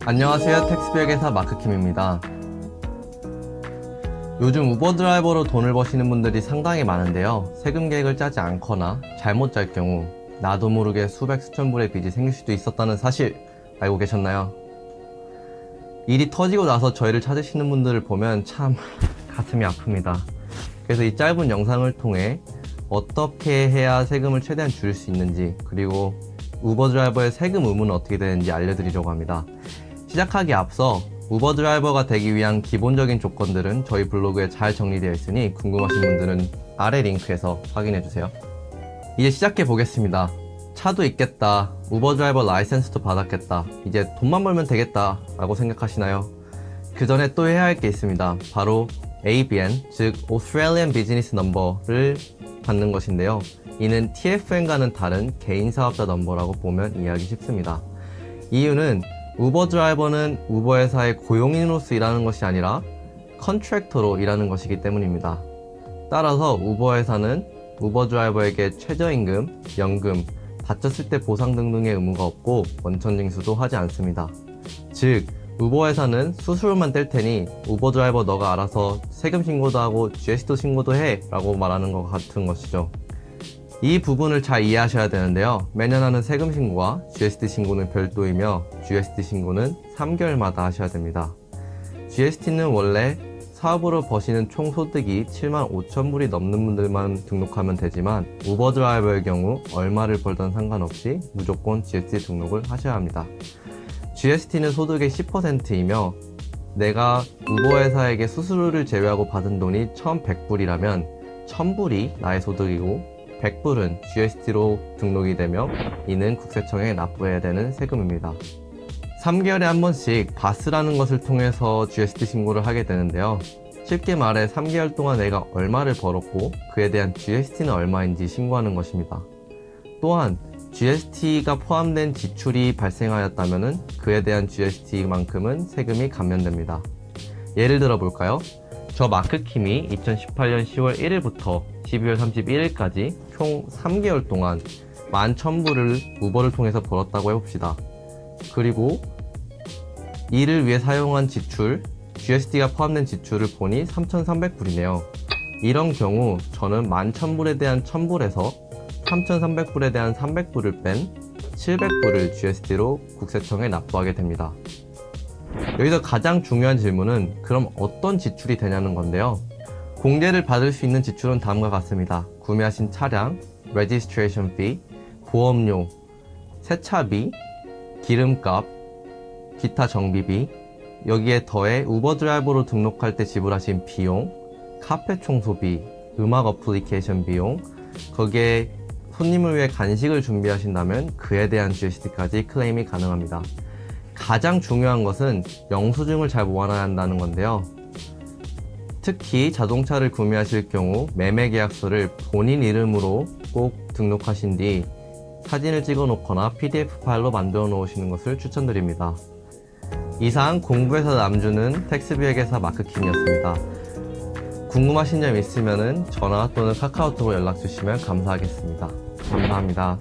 안녕하세요. 택시비행기사 마크킴입니다. 요즘 우버 드라이버로 돈을 버시는 분들이 상당히 많은데요. 세금 계획을 짜지 않거나 잘못 짤 경우 나도 모르게 수백 수천 불의 빚이 생길 수도 있었다는 사실 알고 계셨나요? 일이 터지고 나서 저희를 찾으시는 분들을 보면 참 가슴이 아픕니다. 그래서 이 짧은 영상을 통해 어떻게 해야 세금을 최대한 줄일 수 있는지, 그리고 우버 드라이버의 세금 의무는 어떻게 되는지 알려드리려고 합니다. 시작하기에 앞서 우버 드라이버가 되기 위한 기본적인 조건들은 저희 블로그에 잘 정리되어 있으니 궁금하신 분들은 아래 링크에서 확인해주세요. 이제 시작해 보겠습니다. 차도 있겠다, 우버 드라이버 라이센스도 받았겠다, 이제 돈만 벌면 되겠다 라고 생각하시나요? 그 전에 또 해야 할 게 있습니다. 바로 ABN, 즉 Australian Business Number를 받는 것인데요. 이는 TFN과는 다른 개인 사업자 넘버라고 보면 이해하기 쉽습니다. 이유는 우버 드라이버는 우버 회사의 고용인으로서 일하는 것이 아니라 컨트랙터로 일하는 것이기 때문입니다. 따라서 우버 회사는 우버 드라이버에게 최저임금, 연금, 다쳤을 때 보상 등등의 의무가 없고 원천 징수도 하지 않습니다. 즉, 우버 회사는 수수료만 뗄 테니 우버 드라이버 너가 알아서 세금 신고도 하고 GST 신고도 해 라고 말하는 것 같은 것이죠. 이 부분을 잘 이해하셔야 되는데요. 매년 하는 세금 신고와 GST 신고는 별도이며 GST 신고는 3개월마다 하셔야 됩니다. GST는 원래 사업으로 버시는 총 소득이 75,000불이 넘는 분들만 등록하면 되지만 우버 드라이버의 경우 얼마를 벌던 상관없이 무조건 GST 등록을 하셔야 합니다. GST는 소득의 10%이며 내가 우버 회사에게 수수료를 제외하고 받은 돈이 1,100불이라면 1,000불이 나의 소득이고 100불은 GST로 등록이 되며 이는 국세청에 납부해야 되는 세금입니다. 3개월에 한 번씩 바스라는 것을 통해서 GST 신고를 하게 되는데요. 쉽게 말해 3개월 동안 내가 얼마를 벌었고 그에 대한 GST는 얼마인지 신고하는 것입니다. 또한 GST가 포함된 지출이 발생하였다면 그에 대한 GST만큼은 세금이 감면됩니다. 예를 들어 볼까요? 저 마크킴이 2018년 10월 1일부터 12월 31일까지 총 3개월 동안 11,000불을 우버를 통해서 벌었다고 해봅시다. 그리고 이를 위해 사용한 지출, GST가 포함된 지출을 보니 3,300불이네요. 이런 경우 저는 11,000불에 대한 1,000불에서 3,300불에 대한 300불을 뺀 700불을 GST로 국세청에 납부하게 됩니다. 여기서 가장 중요한 질문은 그럼 어떤 지출이 되냐는 건데요. 공제를 받을 수 있는 지출은 다음과 같습니다. 구매하신 차량, registration fee, 보험료, 세차비, 기름값, 기타 정비비, 여기에 더해 우버 드라이버로 등록할 때 지불하신 비용, 카페 청소비, 음악 어플리케이션 비용, 거기에 손님을 위해 간식을 준비하신다면 그에 대한 GST까지 클레임이 가능합니다. 가장 중요한 것은 영수증을 잘 모아놔야 한다는 건데요. 특히 자동차를 구매하실 경우 매매 계약서를 본인 이름으로 꼭 등록하신 뒤 사진을 찍어 놓거나 PDF 파일로 만들어 놓으시는 것을 추천드립니다. 이상 공부해서 남주는 텍스비회계사 마크킴이었습니다. 궁금하신 점 있으면 전화 또는 카카오톡으로 연락 주시면 감사하겠습니다. 감사합니다.